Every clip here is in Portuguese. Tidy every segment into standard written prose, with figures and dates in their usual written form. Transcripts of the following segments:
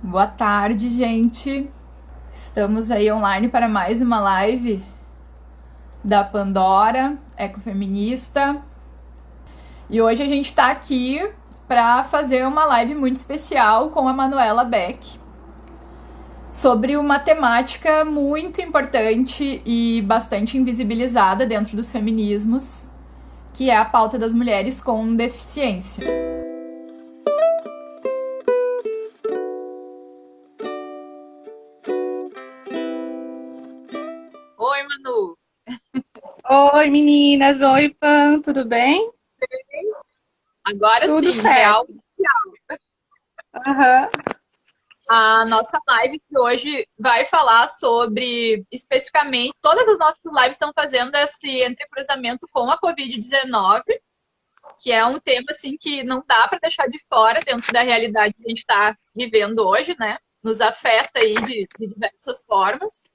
Boa tarde, gente. Estamos aí online para mais uma live da Pandora, ecofeminista. E hoje a gente está aqui para fazer uma live muito especial com a Manuela Beck sobre uma temática muito importante e bastante invisibilizada dentro dos feminismos, que é a pauta das mulheres com deficiência. Oi, Manu. Oi, meninas. Oi, Pan. Tudo bem? Agora Tudo sim, real. certo. Aham. A nossa live de hoje vai falar sobre, especificamente, todas as nossas lives estão fazendo esse entrecruzamento com a Covid-19, que é um tema assim que não dá para deixar de fora dentro da realidade que a gente está vivendo hoje, né? Nos afeta aí de diversas formas.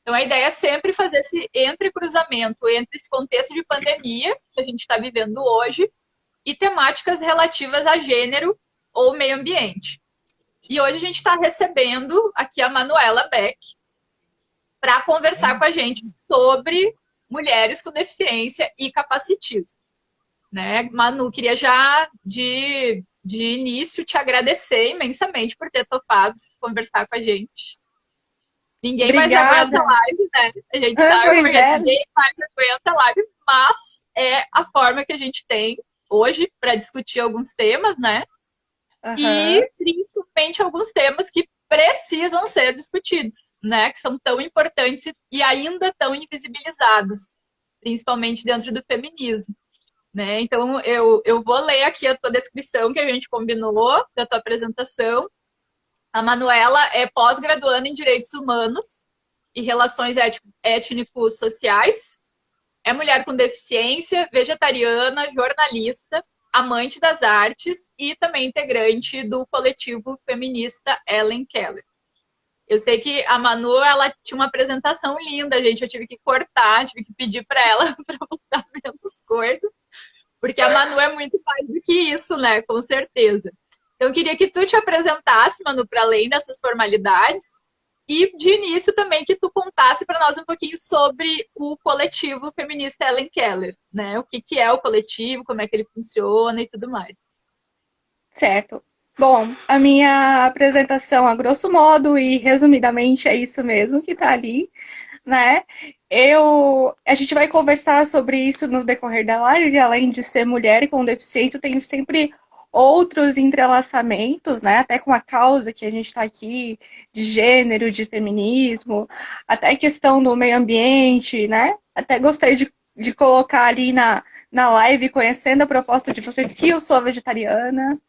Então a ideia é sempre fazer esse entrecruzamento entre esse contexto de pandemia que a gente está vivendo hoje e temáticas relativas a gênero ou meio ambiente. E hoje a gente está recebendo aqui a Manuela Beck para conversar com a gente sobre mulheres com deficiência e capacitismo. Né? Manu, queria já de início te agradecer imensamente por ter topado conversar com a gente. Ninguém mais Obrigada. aguenta live, né? A gente sabe Pois porque é. ninguém mais aguenta live, mas é a forma que a gente tem hoje para discutir alguns temas, né? Aham. E principalmente alguns temas que precisam ser discutidos, né? Que são tão importantes e ainda tão invisibilizados, principalmente dentro do feminismo. Né? Então, eu vou ler aqui a tua descrição que a gente combinou da tua apresentação. A Manuela é pós-graduanda em Direitos Humanos e Relações Étnico-Sociais, é mulher com deficiência, vegetariana, jornalista, amante das artes e também integrante do coletivo feminista Ellen Keller. Eu sei que a Manu, ela tinha uma apresentação linda, gente. Eu tive que cortar, tive que pedir para ela para botar menos coisa, porque a Manu é muito mais do que isso, né? Com certeza. Então, eu queria que tu te apresentasse, Manu, para além dessas formalidades, e de início também que tu contasse para nós um pouquinho sobre o coletivo feminista Ellen Keller, né? O que é o coletivo, como é que ele funciona e tudo mais. Certo. Bom, a minha apresentação, a grosso modo e resumidamente, é isso mesmo que tá ali, né? A gente vai conversar sobre isso no decorrer da live, além de ser mulher com deficiência, eu tenho sempre outros entrelaçamentos, né? Até com a causa que a gente está aqui, de gênero, de feminismo, até questão do meio ambiente, né? Até gostei de colocar ali na live, conhecendo a proposta de vocês, que eu sou vegetariana,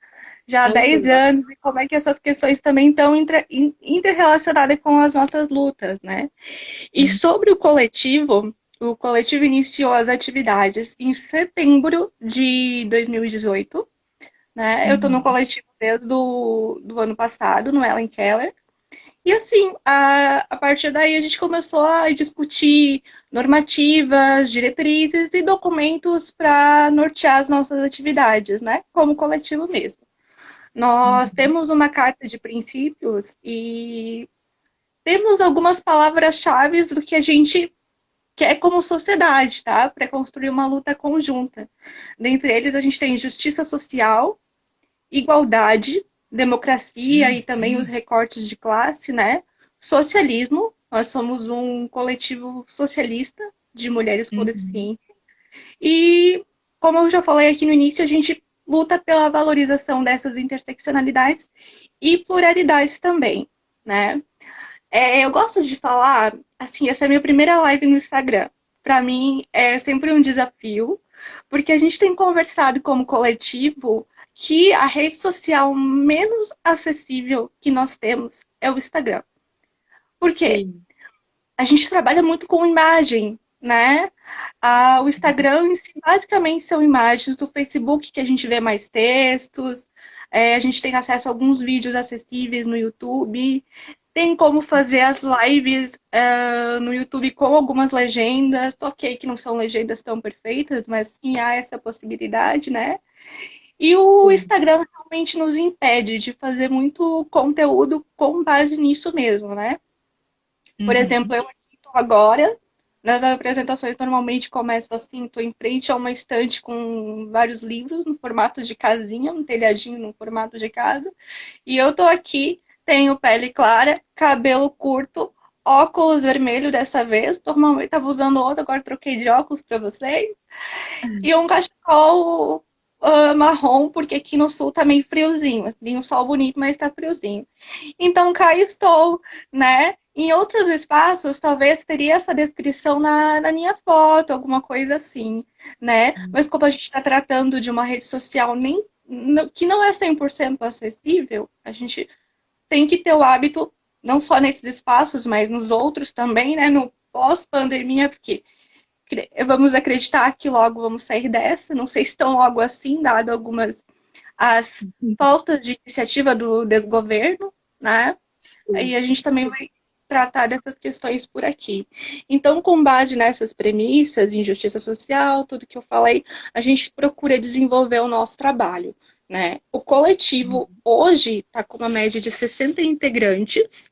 já há 10 Uhum. anos, e como é que essas questões também estão interrelacionadas com as nossas lutas, né? E sobre o coletivo iniciou as atividades em setembro de 2018, né? Eu estou no Uhum. coletivo desde do ano passado, no Ellen Keller. E assim, a partir daí a gente começou a discutir normativas, diretrizes e documentos para nortear as nossas atividades, né? Como coletivo mesmo. Nós Uhum. temos uma carta de princípios e temos algumas palavras-chave do que a gente quer como sociedade, tá? Para construir uma luta conjunta. Dentre eles, a gente tem justiça social, igualdade, democracia e também os recortes de classe, né? Socialismo, nós somos um coletivo socialista de mulheres com Uhum. deficiência. E, como eu já falei aqui no início, a gente luta pela valorização dessas interseccionalidades e pluralidades também, né? Eu gosto de falar, assim, essa é a minha primeira live no Instagram. Para mim é sempre um desafio, porque a gente tem conversado como coletivo que a rede social menos acessível que nós temos é o Instagram. Por quê? Sim. A gente trabalha muito com imagem, né? O Instagram em si, basicamente são imagens do Facebook que a gente vê mais textos, a gente tem acesso a alguns vídeos acessíveis no YouTube, tem como fazer as lives no YouTube com algumas legendas, ok que não são legendas tão perfeitas, mas sim há essa possibilidade, né? E o Sim. Instagram realmente nos impede de fazer muito conteúdo com base nisso mesmo, né? Por exemplo, Uhum. eu aqui tô agora, nas apresentações normalmente começo assim, tô em frente a uma estante com vários livros no formato de casinha, um telhadinho no formato de casa, e eu tô aqui, tenho pele clara, cabelo curto, óculos vermelho dessa vez, normalmente tava usando outro, agora troquei de óculos para vocês, e um cachecol marrom, porque aqui no sul tá meio friozinho, assim, um sol bonito, mas tá friozinho. Então, cá estou, né? Em outros espaços, talvez teria essa descrição na minha foto, alguma coisa assim, né? Mas como a gente está tratando de uma rede social que não é 100% acessível, a gente tem que ter o hábito, não só nesses espaços, mas nos outros também, né? No pós-pandemia, porque vamos acreditar que logo vamos sair dessa, não sei se tão logo assim, dado algumas as faltas de iniciativa do desgoverno, né? Sim. Aí a gente também vai tratar dessas questões por aqui. Então, com base nessas premissas, injustiça social, tudo que eu falei, a gente procura desenvolver o nosso trabalho, né? O coletivo hoje está com uma média de 60 integrantes.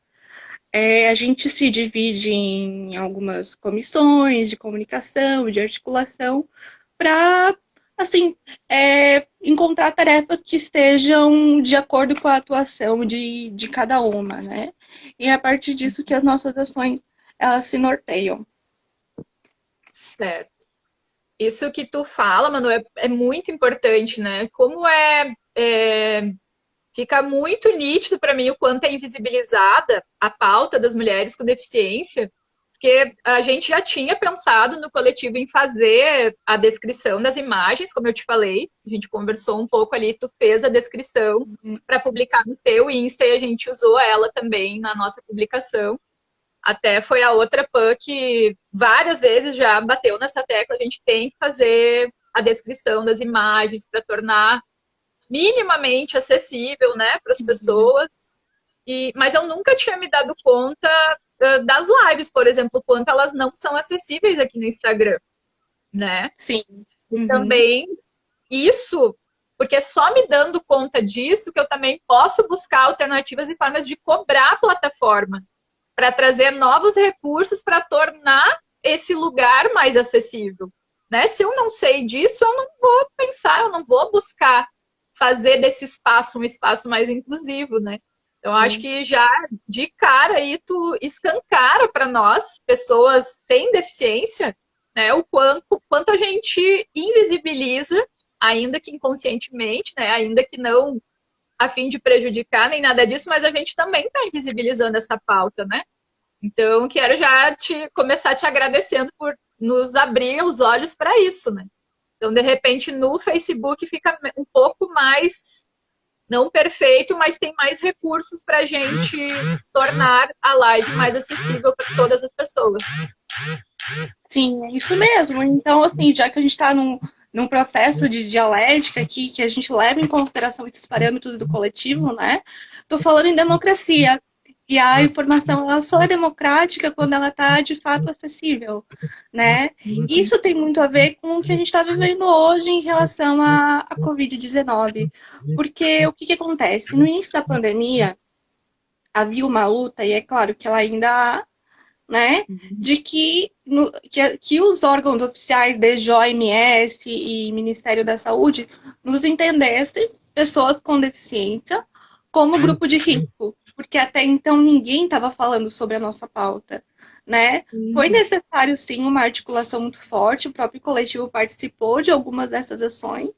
A gente se divide em algumas comissões de comunicação, de articulação, para assim, encontrar tarefas que estejam de acordo com a atuação de cada uma, né? E é a partir disso que as nossas ações elas se norteiam. Certo. Isso que tu fala, Manu, é muito importante, né? Como fica muito nítido para mim o quanto é invisibilizada a pauta das mulheres com deficiência, porque a gente já tinha pensado no coletivo em fazer a descrição das imagens, como eu te falei, a gente conversou um pouco ali, tu fez a descrição para publicar no teu Insta e a gente usou ela também na nossa publicação. Até foi a outra PAN que várias vezes já bateu nessa tecla, a gente tem que fazer a descrição das imagens para tornar minimamente acessível, né, para as pessoas. Mas eu nunca tinha me dado conta das lives, por exemplo, quanto elas não são acessíveis aqui no Instagram, né? Sim. E Uhum. também isso, porque só me dando conta disso que eu também posso buscar alternativas e formas de cobrar a plataforma para trazer novos recursos para tornar esse lugar mais acessível. Né? Se eu não sei disso, eu não vou pensar, eu não vou buscar fazer desse espaço um espaço mais inclusivo, né? Então, acho Sim. que já de cara aí tu escancara para nós, pessoas sem deficiência, né, quanto a gente invisibiliza, ainda que inconscientemente, né, ainda que não a fim de prejudicar nem nada disso, mas a gente também está invisibilizando essa pauta, né? Então, quero já começar te agradecendo por nos abrir os olhos para isso, né? Então, de repente, no Facebook fica um pouco mais, não perfeito, mas tem mais recursos para a gente tornar a live mais acessível para todas as pessoas. Sim, é isso mesmo. Então, assim, já que a gente está num processo de dialética aqui, que a gente leva em consideração esses parâmetros do coletivo, né? Tô falando em democracia. E a informação, ela só é democrática quando ela está, de fato, acessível, né? E isso tem muito a ver com o que a gente está vivendo hoje em relação à Covid-19. Porque o que que acontece? No início da pandemia, havia uma luta, e é claro que ela ainda há, né, de que os órgãos oficiais, desde OMS e Ministério da Saúde, nos entendessem, pessoas com deficiência, como grupo de risco, porque até então ninguém estava falando sobre a nossa pauta, né? Foi necessário, sim, uma articulação muito forte, o próprio coletivo participou de algumas dessas ações,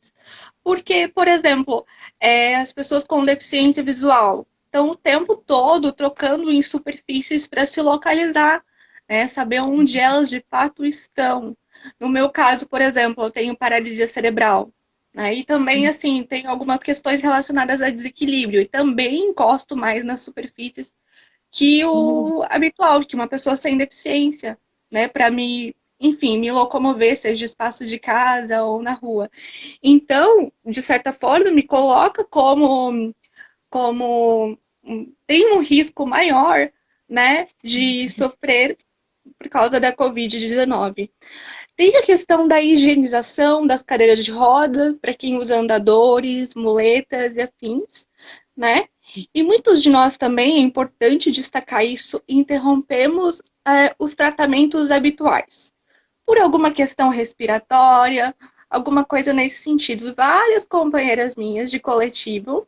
porque, por exemplo, as pessoas com deficiência visual estão o tempo todo trocando em superfícies para se localizar, né? Saber onde elas de fato estão. No meu caso, por exemplo, eu tenho paralisia cerebral, né? E também, assim, tem algumas questões relacionadas a desequilíbrio. E também encosto mais nas superfícies que o habitual, que uma pessoa sem deficiência, né? Para me, enfim, me locomover, seja espaço de casa ou na rua. Então, de certa forma, me coloca como tem um risco maior, né, de sofrer por causa da Covid-19. Tem a questão da higienização das cadeiras de roda, para quem usa andadores, muletas e afins, né? E muitos de nós também, é importante destacar isso, interrompemos os tratamentos habituais. Por alguma questão respiratória, alguma coisa nesse sentido. Várias companheiras minhas de coletivo,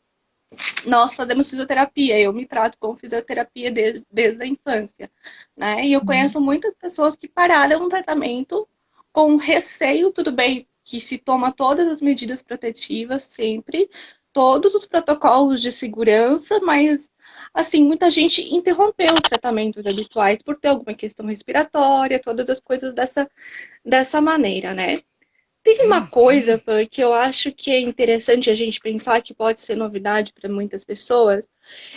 nós fazemos fisioterapia. Eu me trato com fisioterapia desde a infância, né? E eu conheço muitas pessoas que pararam o tratamento com receio, tudo bem que se toma todas as medidas protetivas sempre, todos os protocolos de segurança, mas assim, muita gente interrompeu os tratamentos habituais por ter alguma questão respiratória, todas as coisas dessa maneira, né? Tem uma coisa, Pan, que eu acho que é interessante a gente pensar que pode ser novidade para muitas pessoas,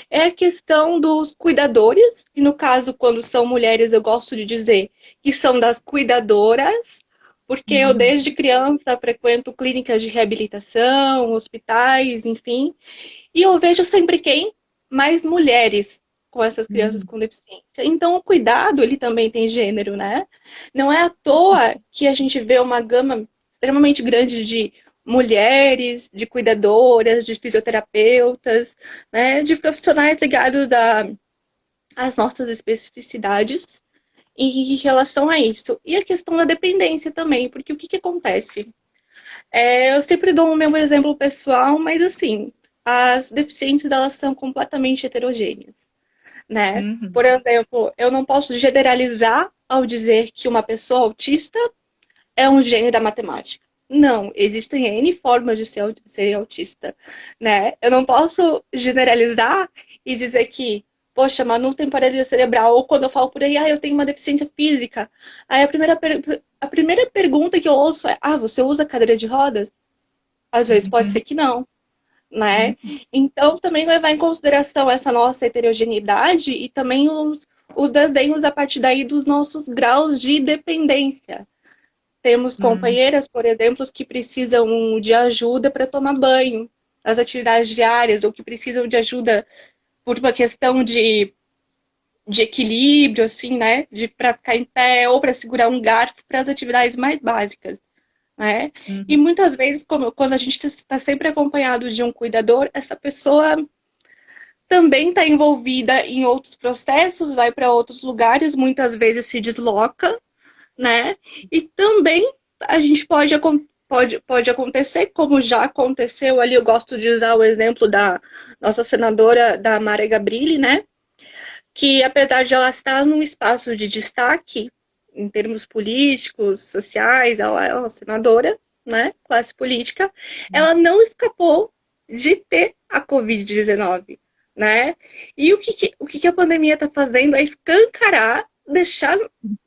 é a questão dos cuidadores, e no caso, quando são mulheres, eu gosto de dizer que são das cuidadoras, porque eu Uhum. desde criança frequento clínicas de reabilitação, hospitais, enfim, e eu vejo sempre quem? Mais mulheres com essas crianças Uhum. com deficiência. Então, o cuidado, ele também tem gênero, né? Não é à toa que a gente vê uma gama extremamente grande de mulheres, de cuidadoras, de fisioterapeutas, né? De profissionais ligados às nossas especificidades em relação a isso. E a questão da dependência também, porque o que acontece? Eu sempre dou o meu exemplo pessoal, mas assim, as deficiências elas são completamente heterogêneas, né? Uhum. Por exemplo, eu não posso generalizar ao dizer que uma pessoa autista é um gênio da matemática. Não, existem N formas de ser autista, né? Eu não posso generalizar e dizer que, poxa, Manu tem paralisia cerebral, ou quando eu falo por aí, eu tenho uma deficiência física. Aí a primeira pergunta que eu ouço é, você usa cadeira de rodas? Às vezes pode ser que não, né? Uhum. Então, também levar em consideração essa nossa heterogeneidade e também os desenhos a partir daí dos nossos graus de dependência. Temos Uhum. companheiras, por exemplo, que precisam de ajuda para tomar banho, as atividades diárias, ou que precisam de ajuda por uma questão de equilíbrio, assim, né? De para ficar em pé ou para segurar um garfo para as atividades mais básicas, né? E Uhum. muitas vezes, quando a gente está sempre acompanhado de um cuidador, essa pessoa também está envolvida em outros processos, vai para outros lugares, muitas vezes se desloca, né? E também a gente pode acontecer, como já aconteceu ali, eu gosto de usar o exemplo da nossa senadora, da Mara Gabrilli, né? Que apesar de ela estar num espaço de destaque, em termos políticos, sociais, ela é uma senadora, né? Classe política, ela não escapou de ter a Covid-19, né? E o que a pandemia está fazendo é escancarar, deixar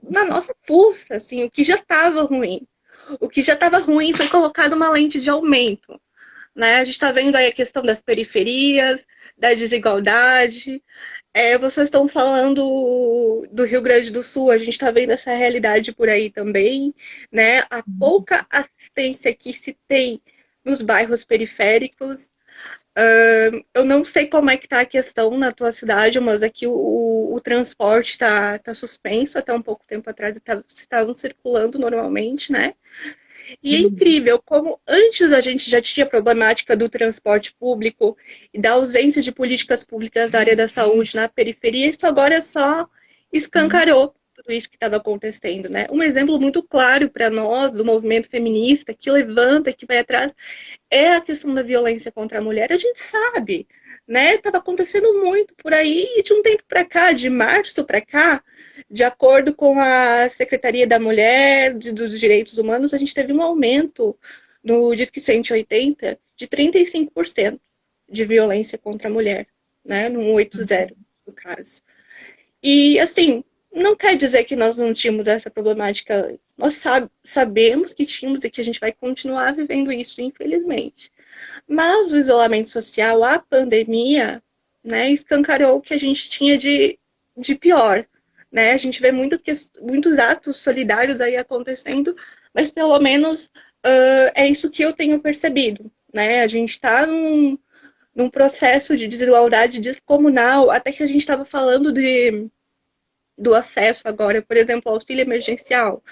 na nossa fuça, assim, o que já estava ruim. O que já estava ruim foi colocado uma lente de aumento, né? A gente está vendo aí a questão das periferias, da desigualdade. Vocês estão falando do Rio Grande do Sul, a gente está vendo essa realidade por aí também, né? A pouca assistência que se tem nos bairros periféricos. Eu não sei como é que tá a questão na tua cidade, mas aqui o transporte tá suspenso até um pouco tempo atrás, estavam circulando normalmente, né? E é Uhum. incrível como antes a gente já tinha a problemática do transporte público e da ausência de políticas públicas da área da saúde na periferia, isso agora só Uhum. escancarou tudo isso que estava acontecendo, né? Um exemplo muito claro para nós do movimento feminista que levanta, que vai atrás, é a questão da violência contra a mulher. A gente sabe, né? Estava acontecendo muito por aí e de um tempo para cá, de março para cá, de acordo com a Secretaria da Mulher, dos Direitos Humanos, a gente teve um aumento no Disque 180 de 35% de violência contra a mulher, né? No 80, no caso. E, assim, não quer dizer que nós não tínhamos essa problemática antes. Nós sabemos que tínhamos e que a gente vai continuar vivendo isso, infelizmente. Mas o isolamento social, a pandemia, né, escancarou o que a gente tinha de pior. Né? A gente vê muitos atos solidários aí acontecendo, mas pelo menos é isso que eu tenho percebido. Né? A gente está num processo de desigualdade descomunal, até que a gente estava falando do acesso agora, por exemplo, ao auxílio emergencial.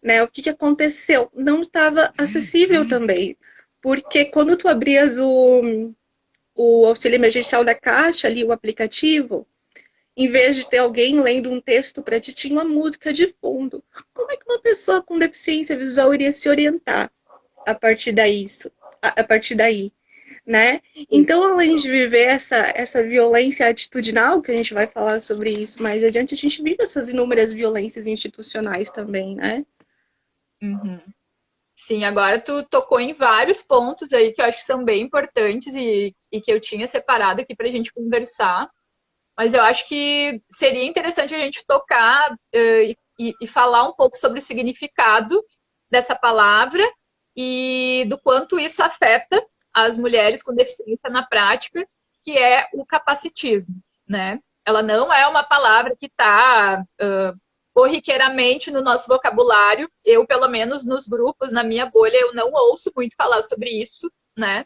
né? O que que aconteceu? Não estava acessível também. Porque quando tu abrias o auxílio emergencial da Caixa, ali, o aplicativo, em vez de ter alguém lendo um texto para ti, tinha uma música de fundo. Como é que uma pessoa com deficiência visual iria se orientar a partir daí, a partir daí, né? Então, além de viver essa violência atitudinal, que a gente vai falar sobre isso mais adiante, a gente vive essas inúmeras violências institucionais também, né? Uhum. Sim, agora tu tocou em vários pontos aí que eu acho que são bem importantes e que eu tinha separado aqui para a gente conversar. Mas eu acho que seria interessante a gente tocar e falar um pouco sobre o significado dessa palavra e do quanto isso afeta as mulheres com deficiência na prática, que é o capacitismo, né? Ela não é uma palavra que está corriqueiramente no nosso vocabulário. Eu, pelo menos nos grupos, na minha bolha, eu não ouço muito falar sobre isso, né?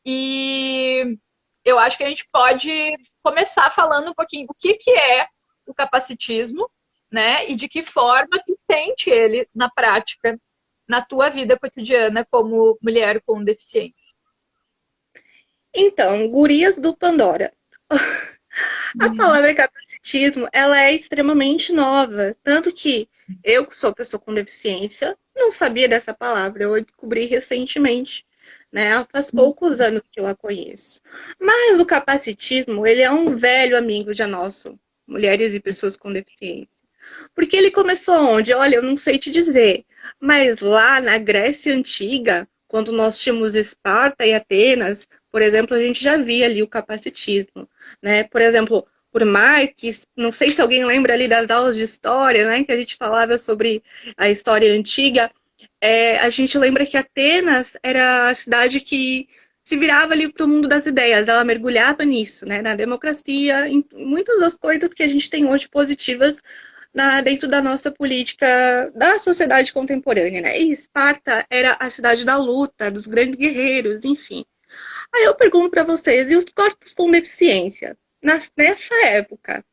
E eu acho que a gente pode começar falando um pouquinho o que é o capacitismo, né? E de que forma tu sente ele na prática, na tua vida cotidiana como mulher com deficiência. Então, gurias do Pandora. A palavra capacitismo, ela é extremamente nova, tanto que eu, que sou pessoa com deficiência, não sabia dessa palavra, eu descobri recentemente, né? Faz poucos anos que eu a conheço. Mas o capacitismo, ele é um velho amigo já nosso, mulheres e pessoas com deficiência. Porque ele começou onde? Olha, eu não sei te dizer, mas lá na Grécia Antiga, quando nós tínhamos Esparta e Atenas, por exemplo, a gente já via ali o capacitismo, né? Por exemplo, por Marx, não sei se alguém lembra ali das aulas de história, né? Que a gente falava sobre a história antiga. A gente lembra que Atenas era a cidade que se virava ali para o mundo das ideias, ela mergulhava nisso, né? Na democracia, em muitas das coisas que a gente tem hoje positivas dentro da nossa política da sociedade contemporânea, né? E Esparta era a cidade da luta, dos grandes guerreiros, enfim. Aí eu pergunto para vocês, e os corpos com deficiência? Nessa época,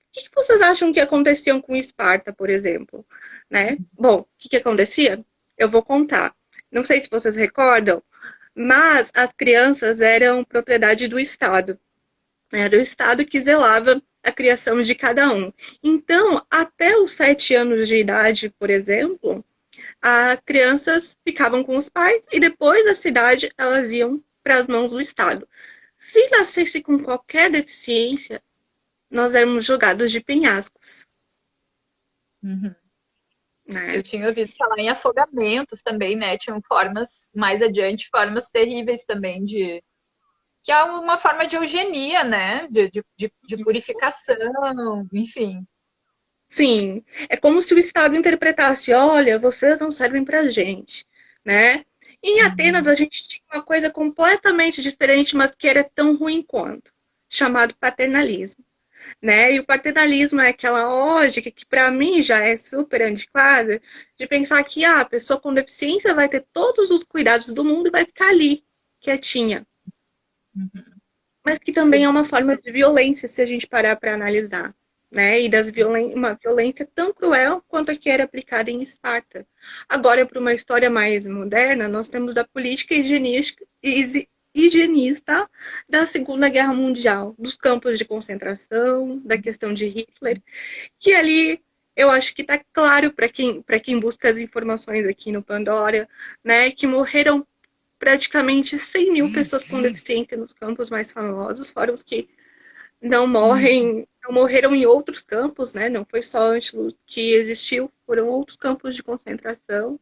o que vocês acham que aconteciam com Esparta, por exemplo? Né? Bom, o que acontecia? Eu vou contar. Não sei se vocês recordam, mas as crianças eram propriedade do Estado. Era o Estado que zelava a criação de cada um. Então, até os 7 anos de idade, por exemplo, as crianças ficavam com os pais e depois da cidade elas iam para as mãos do Estado. Se nascesse com qualquer deficiência, nós éramos jogados de penhascos. Uhum. Né? Eu tinha ouvido falar em afogamentos também, né? Tinham formas, mais adiante, formas terríveis também de. Que é uma forma de eugenia, né? De purificação, enfim. Sim, é como se o Estado interpretasse, olha, vocês não servem pra gente, né? Em Atenas a gente tinha uma coisa completamente diferente, mas que era tão ruim quanto, chamado paternalismo, né? E o paternalismo é aquela lógica que para mim já é super antiquada, de pensar que a pessoa com deficiência vai ter todos os cuidados do mundo e vai ficar ali, quietinha. Mas que também é uma forma de violência se a gente parar para analisar. Né? E uma violência tão cruel quanto a que era aplicada em Esparta. Agora, para uma história mais moderna, nós temos a política higienista da Segunda Guerra Mundial, dos campos de concentração, da questão de Hitler, que ali eu acho que está claro para quem busca as informações aqui no Pandora, né, que morreram praticamente 100 mil pessoas com deficiência nos campos mais famosos, fora os que não morreram em outros campos, né? Não foi só Anschluss que existiu, foram outros campos de concentração.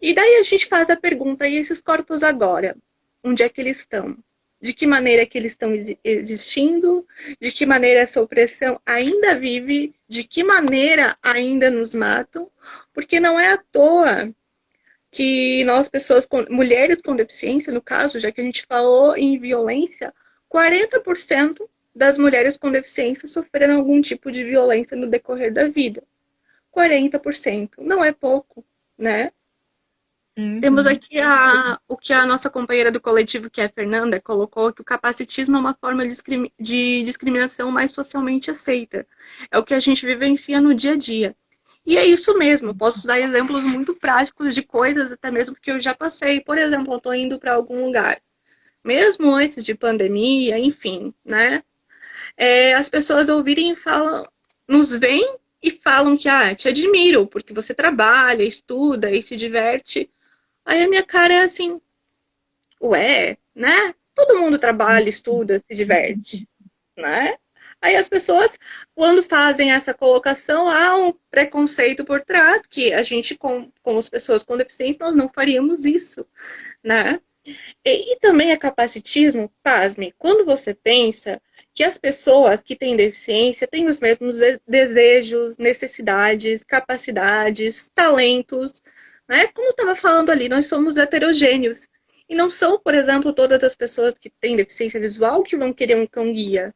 E daí a gente faz a pergunta, e esses corpos agora? Onde é que eles estão? De que maneira que eles estão existindo? De que maneira essa opressão ainda vive? De que maneira ainda nos matam? Porque não é à toa que nós, mulheres com deficiência, no caso, já que a gente falou em violência, 40% das mulheres com deficiência sofreram algum tipo de violência no decorrer da vida. 40%. Não é pouco, né? Uhum. Temos aqui o que a nossa companheira do coletivo, que é a Fernanda, colocou, que o capacitismo é uma forma de discriminação mais socialmente aceita. É o que a gente vivencia no dia a dia. E é isso mesmo, eu posso dar exemplos muito práticos de coisas, até mesmo que eu já passei. Por exemplo, eu estou indo para algum lugar, mesmo antes de pandemia, enfim, né? As pessoas ouvirem e falam, nos veem e falam que, te admiro, porque você trabalha, estuda e se diverte. Aí a minha cara é assim, ué, né? Todo mundo trabalha, estuda, se diverte, né? Aí as pessoas, quando fazem essa colocação, há um preconceito por trás, que a gente, como as pessoas com deficiência, nós não faríamos isso, né? E também é capacitismo, pasme, quando você pensa que as pessoas que têm deficiência têm os mesmos desejos, necessidades, capacidades, talentos, né? Como eu estava falando ali, nós somos heterogêneos. E não são, por exemplo, todas as pessoas que têm deficiência visual que vão querer um cão-guia,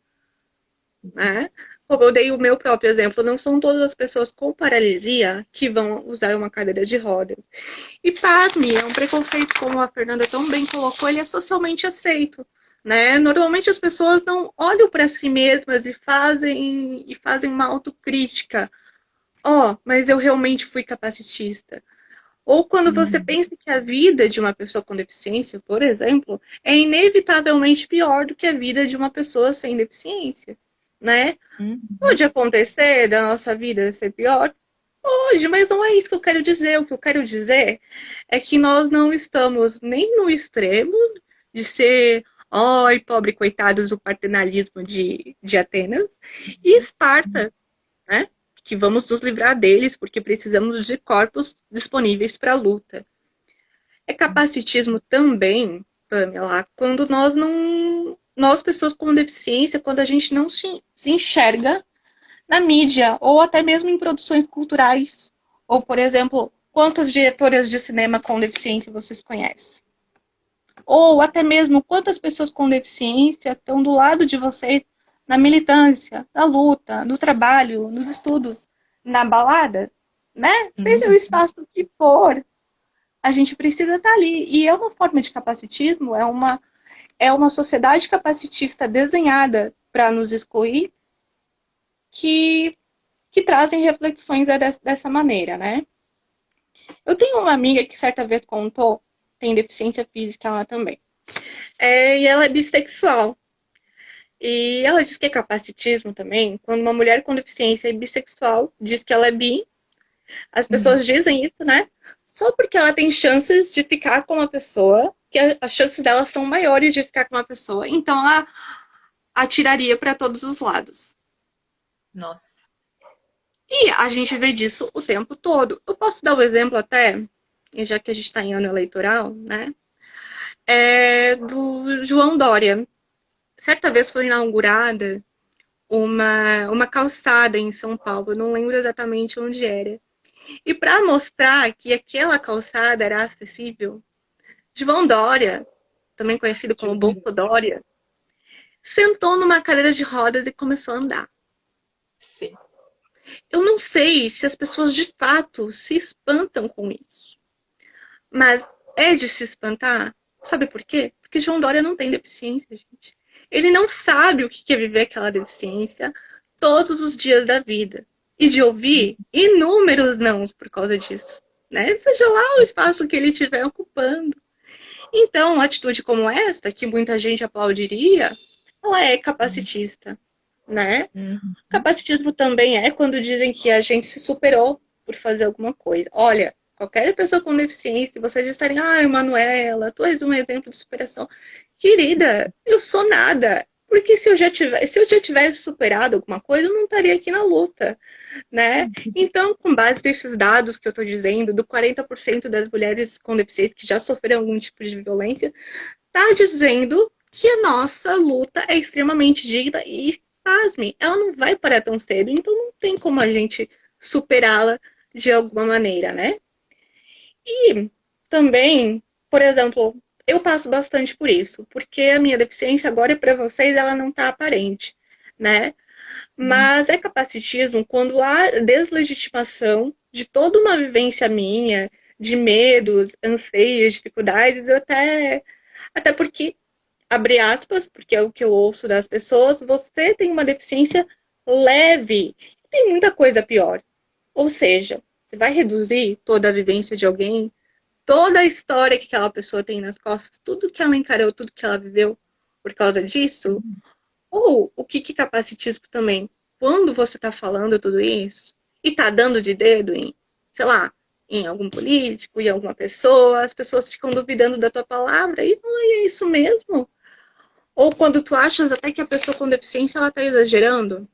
né? Como eu dei o meu próprio exemplo, não são todas as pessoas com paralisia que vão usar uma cadeira de rodas. E pasme, é um preconceito, como a Fernanda tão bem colocou, ele é socialmente aceito, né? Normalmente as pessoas não olham para si mesmas e fazem uma autocrítica. Mas eu realmente fui capacitista. Ou quando você pensa que a vida de uma pessoa com deficiência, por exemplo, é inevitavelmente pior do que a vida de uma pessoa sem deficiência, né? Pode acontecer da nossa vida ser pior? Pode, mas não é isso que eu quero dizer. O que eu quero dizer é que nós não estamos nem no extremo de ser, ai, pobre coitados do paternalismo de Atenas, e Esparta, né? Que vamos nos livrar deles porque precisamos de corpos disponíveis para a luta. É capacitismo também, Pamela, quando nós não. Nós, pessoas com deficiência, quando a gente não se enxerga na mídia, ou até mesmo em produções culturais. Ou, por exemplo, quantas diretoras de cinema com deficiência vocês conhecem? Ou até mesmo quantas pessoas com deficiência estão do lado de vocês na militância, na luta, no trabalho, nos estudos, na balada, né? Seja o espaço que for, a gente precisa estar ali. E é uma forma de capacitismo, é uma sociedade capacitista desenhada para nos excluir, que trazem reflexões dessa maneira, né? Eu tenho uma amiga que certa vez contou, tem deficiência física ela também, e ela é bissexual. E ela diz que é capacitismo também, quando uma mulher com deficiência é bissexual diz que ela é bi, as pessoas dizem isso, né? Só porque ela tem chances de ficar com uma pessoa, que as chances dela são maiores de ficar com uma pessoa, então ela atiraria para todos os lados. Nossa. E a gente vê disso o tempo todo. Eu posso dar um exemplo até, já que a gente está em ano eleitoral, né? Do João Dória. Certa vez foi inaugurada uma calçada em São Paulo, eu não lembro exatamente onde era. E para mostrar que aquela calçada era acessível, João Dória, também conhecido como Bolso Dória, sentou numa cadeira de rodas e começou a andar. Sim. Eu não sei se as pessoas de fato se espantam com isso. Mas é de se espantar. Sabe por quê? Porque João Dória não tem deficiência, gente. Ele não sabe o que é viver aquela deficiência todos os dias da vida. E de ouvir inúmeros nãos por causa disso. Né? Seja lá o espaço que ele estiver ocupando. Então, uma atitude como esta, que muita gente aplaudiria, ela é capacitista. Né? Capacitismo também é quando dizem que a gente se superou por fazer alguma coisa. Olha, qualquer pessoa com deficiência, vocês disserem, Manuela, tu és um exemplo de superação. Querida, eu sou nada. Porque se eu já tivesse superado alguma coisa, eu não estaria aqui na luta, né? Então, com base nesses dados que eu estou dizendo, do 40% das mulheres com deficiência que já sofreram algum tipo de violência, tá dizendo que a nossa luta é extremamente digna e, pasme, ela não vai parar tão cedo, então não tem como a gente superá-la de alguma maneira, né? E também, por exemplo, eu passo bastante por isso, porque a minha deficiência agora, para vocês, ela não está aparente, né? Mas é capacitismo quando há deslegitimação de toda uma vivência minha, de medos, anseios, dificuldades, até porque, abre aspas, porque é o que eu ouço das pessoas, você tem uma deficiência leve, tem muita coisa pior. Ou seja, você vai reduzir toda a vivência de alguém, toda a história que aquela pessoa tem nas costas, tudo que ela encarou, tudo que ela viveu por causa disso? Ou o que que capacitismo também? Quando você está falando tudo isso e está dando de dedo em, sei lá, em algum político, em alguma pessoa, as pessoas ficam duvidando da tua palavra e não é isso mesmo? Ou quando tu achas até que a pessoa com deficiência ela está exagerando?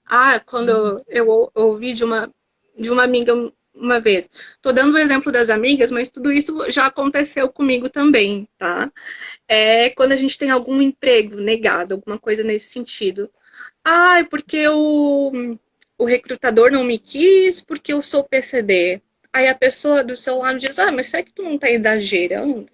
Ah, quando eu ouvi de uma amiga uma vez. Tô dando o exemplo das amigas, mas tudo isso já aconteceu comigo também, tá? É quando a gente tem algum emprego negado, alguma coisa nesse sentido. Ah, é porque o recrutador não me quis, porque eu sou PCD. Aí a pessoa do seu lado diz, ah, mas será que tu não tá exagerando?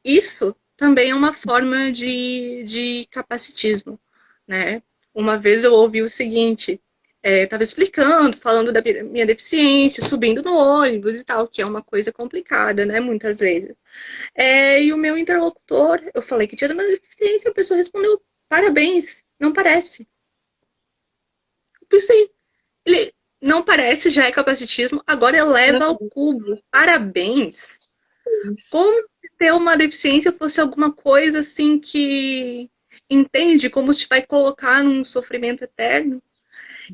Isso também é uma forma de capacitismo, né? Uma vez eu ouvi o seguinte, estava explicando, falando da minha deficiência, subindo no ônibus e tal, que é uma coisa complicada, né, muitas vezes. E o meu interlocutor, eu falei que tinha uma deficiência, a pessoa respondeu, parabéns, não parece. Eu pensei, ele não parece, já é capacitismo, agora eleva ao cubo, parabéns. Como se ter uma deficiência fosse alguma coisa assim que entende como te vai colocar num sofrimento eterno.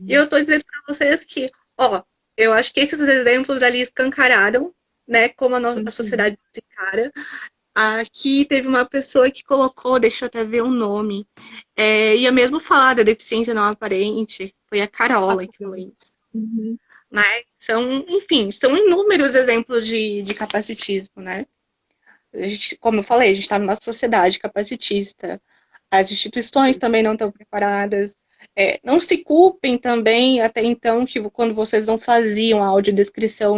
E eu tô dizendo para vocês que, ó, eu acho que esses exemplos ali escancararam, né, como a sociedade se encara. Aqui teve uma pessoa que colocou, deixa eu até ver o nome, ia mesmo falar da deficiência não aparente, foi a Carola que falou isso. Uhum. Né? São, enfim, são inúmeros exemplos de capacitismo, né? Como eu falei, a gente está numa sociedade capacitista. As instituições também não estão preparadas. Não se culpem também, até então, que quando vocês não faziam a audiodescrição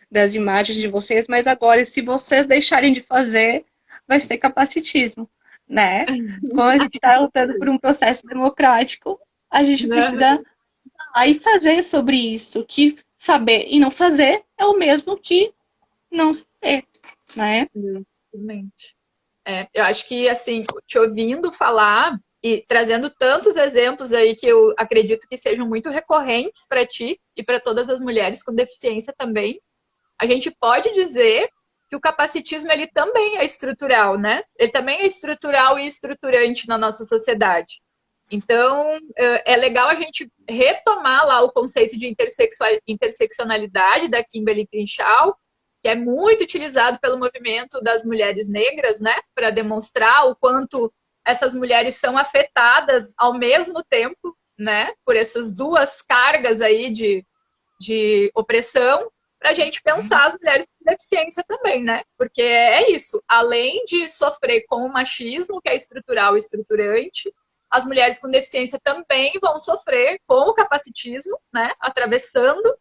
das imagens de vocês, mas agora, se vocês deixarem de fazer, vai ser capacitismo, né? Como a gente está lutando por um processo democrático, a gente precisa aí fazer sobre isso, que saber e não fazer é o mesmo que não saber, né? Exatamente. Eu acho que, assim, te ouvindo falar e trazendo tantos exemplos aí que eu acredito que sejam muito recorrentes para ti e para todas as mulheres com deficiência também, a gente pode dizer que o capacitismo ele também é estrutural, né? Ele também é estrutural e estruturante na nossa sociedade. Então, é legal a gente retomar lá o conceito de interseccionalidade da Kimberly Crenshaw, que é muito utilizado pelo movimento das mulheres negras, né, para demonstrar o quanto essas mulheres são afetadas ao mesmo tempo, né, por essas duas cargas aí de opressão, para a gente pensar as mulheres com deficiência também, né? Porque é isso, além de sofrer com o machismo, que é estrutural e estruturante, as mulheres com deficiência também vão sofrer com o capacitismo, né? Atravessando.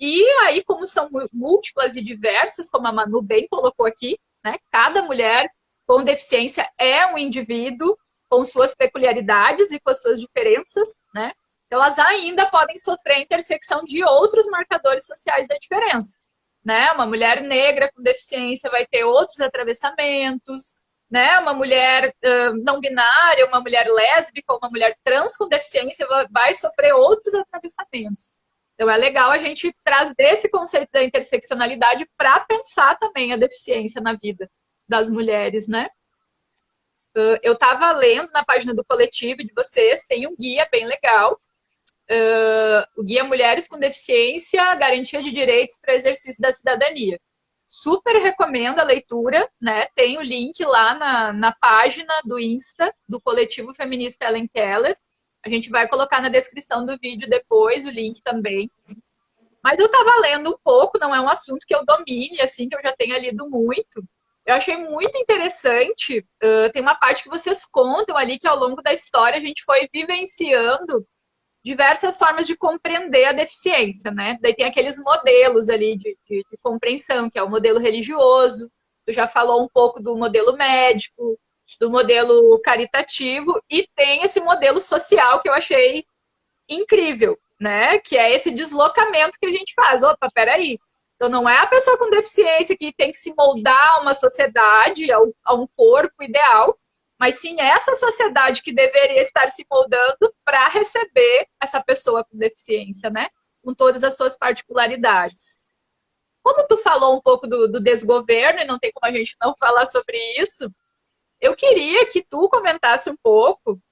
E aí, como são múltiplas e diversas, como a Manu bem colocou aqui, né? Cada mulher com deficiência é um indivíduo com suas peculiaridades e com as suas diferenças, né? Então, elas ainda podem sofrer a intersecção de outros marcadores sociais da diferença. Né? Uma mulher negra com deficiência vai ter outros atravessamentos, né? Uma mulher não binária, uma mulher lésbica, uma mulher trans com deficiência vai sofrer outros atravessamentos. Então, é legal a gente trazer esse conceito da interseccionalidade para pensar também a deficiência na vida das mulheres, né? Eu estava lendo na página do coletivo de vocês, tem um guia bem legal, o Guia Mulheres com Deficiência, Garantia de Direitos para o Exercício da Cidadania. Super recomendo a leitura, né? Tem o link lá na página do Insta do coletivo feminista Ellen Keller. A gente vai colocar na descrição do vídeo depois o link também. Mas eu estava lendo um pouco, não é um assunto que eu domine, assim, que eu já tenha lido muito. Eu achei muito interessante. Tem uma parte que vocês contam ali que ao longo da história a gente foi vivenciando diversas formas de compreender a deficiência, né? Daí tem aqueles modelos ali de compreensão, que é o modelo religioso, tu já falou um pouco do modelo médico, do modelo caritativo, e tem esse modelo social que eu achei incrível, né? Que é esse deslocamento que a gente faz. Opa, peraí. Então não é a pessoa com deficiência que tem que se moldar a uma sociedade, a um corpo ideal, mas sim essa sociedade que deveria estar se moldando para receber essa pessoa com deficiência, né? com todas as suas particularidades. Como tu falou um pouco do desgoverno, e não tem como a gente não falar sobre isso, eu queria que tu comentasse um pouco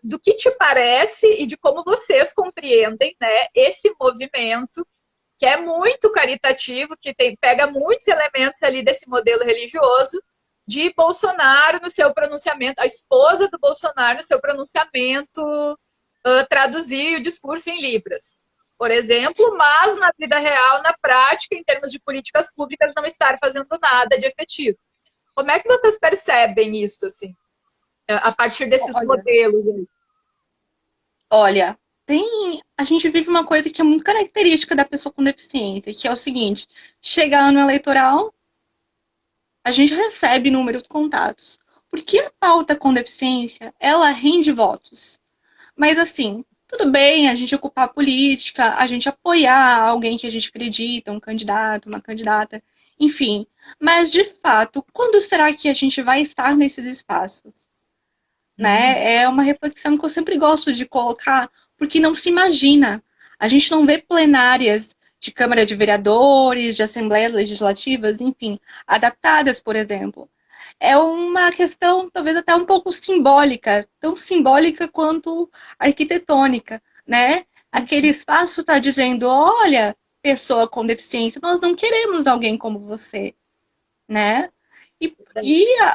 do que te parece e de como vocês compreendem, né, esse movimento que é muito caritativo, que pega muitos elementos ali desse modelo religioso, de Bolsonaro no seu pronunciamento, a esposa do Bolsonaro no seu pronunciamento, traduzir o discurso em Libras, por exemplo, mas na vida real, na prática, em termos de políticas públicas, não estar fazendo nada de efetivo. Como é que vocês percebem isso, assim, a partir desses modelos aí? Olha, a gente vive uma coisa que é muito característica da pessoa com deficiência, que é o seguinte: chega ano eleitoral, a gente recebe número de contatos. Porque a pauta com deficiência, ela rende votos. Mas assim, tudo bem a gente ocupar a política, a gente apoiar alguém que a gente acredita, um candidato, uma candidata, enfim. Mas, de fato, quando será que a gente vai estar nesses espaços? Né? É uma reflexão que eu sempre gosto de colocar, porque não se imagina. A gente não vê plenárias de Câmara de Vereadores, de Assembleias Legislativas, enfim, adaptadas, por exemplo. É uma questão talvez até um pouco simbólica, tão simbólica quanto arquitetônica, né? Aquele espaço está dizendo, olha, pessoa com deficiência, nós não queremos alguém como você, né?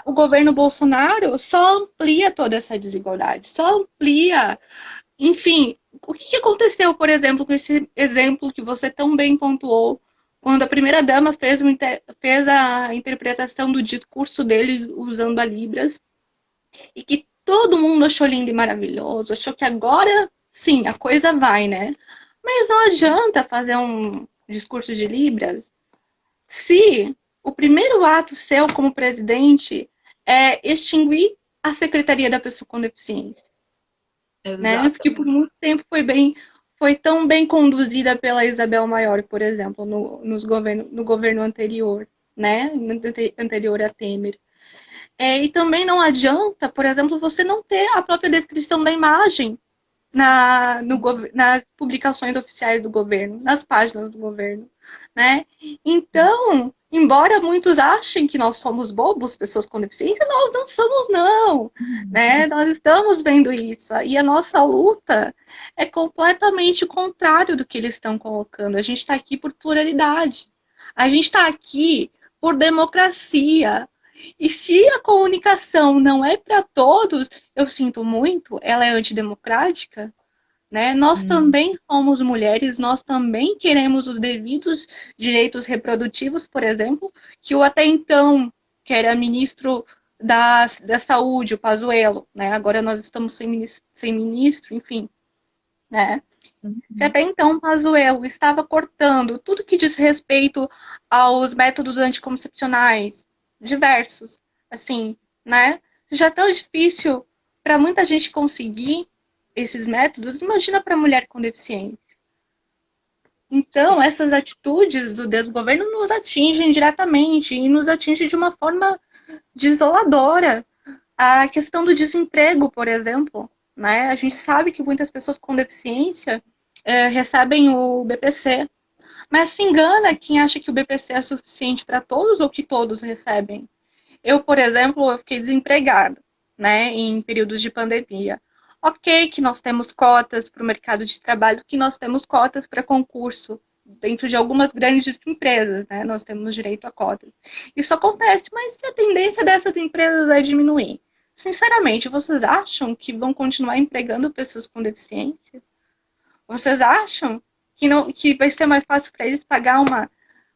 O governo Bolsonaro só amplia toda essa desigualdade, só amplia. Enfim, o que aconteceu, por exemplo, com esse exemplo que você tão bem pontuou, quando a primeira-dama fez a interpretação do discurso deles usando a Libras, e que todo mundo achou lindo e maravilhoso, achou que agora sim, a coisa vai, né? Mas não adianta fazer um discurso de Libras se o primeiro ato seu como presidente é extinguir a Secretaria da Pessoa com Deficiência. Né? Porque por muito tempo foi tão bem conduzida pela Isabel Maior, por exemplo, no governo anterior, né? Anterior a Temer. E também não adianta, por exemplo, você não ter a própria descrição da imagem nas publicações oficiais do governo, nas páginas do governo, né? Então, embora muitos achem que nós somos bobos, pessoas com deficiência, nós não somos, não, né? Nós estamos vendo isso, e a nossa luta é completamente contrário do que eles estão colocando. A gente está aqui por pluralidade, a gente está aqui por democracia. E se a comunicação não é para todos, eu sinto muito, ela é antidemocrática, né? Nós também somos mulheres, nós também queremos os devidos direitos reprodutivos, por exemplo, que o até então, que era ministro da Saúde, o Pazuello, né? Agora nós estamos sem ministro, enfim, né? Se até então o Pazuello estava cortando tudo que diz respeito aos métodos anticoncepcionais, diversos, assim, né? Já é tão difícil para muita gente conseguir esses métodos, imagina para mulher com deficiência. Então, essas atitudes do desgoverno nos atingem diretamente e nos atingem de uma forma desoladora. A questão do desemprego, por exemplo, né? A gente sabe que muitas pessoas com deficiência recebem o BPC, mas se engana quem acha que o BPC é suficiente para todos ou que todos recebem. Eu, por exemplo, eu fiquei desempregada, né, em períodos de pandemia. Ok, que nós temos cotas para o mercado de trabalho, que nós temos cotas para concurso dentro de algumas grandes empresas, né? Nós temos direito a cotas. Isso acontece, mas a tendência dessas empresas é diminuir. Sinceramente, vocês acham que vão continuar empregando pessoas com deficiência? Vocês acham que vai ser mais fácil para eles pagar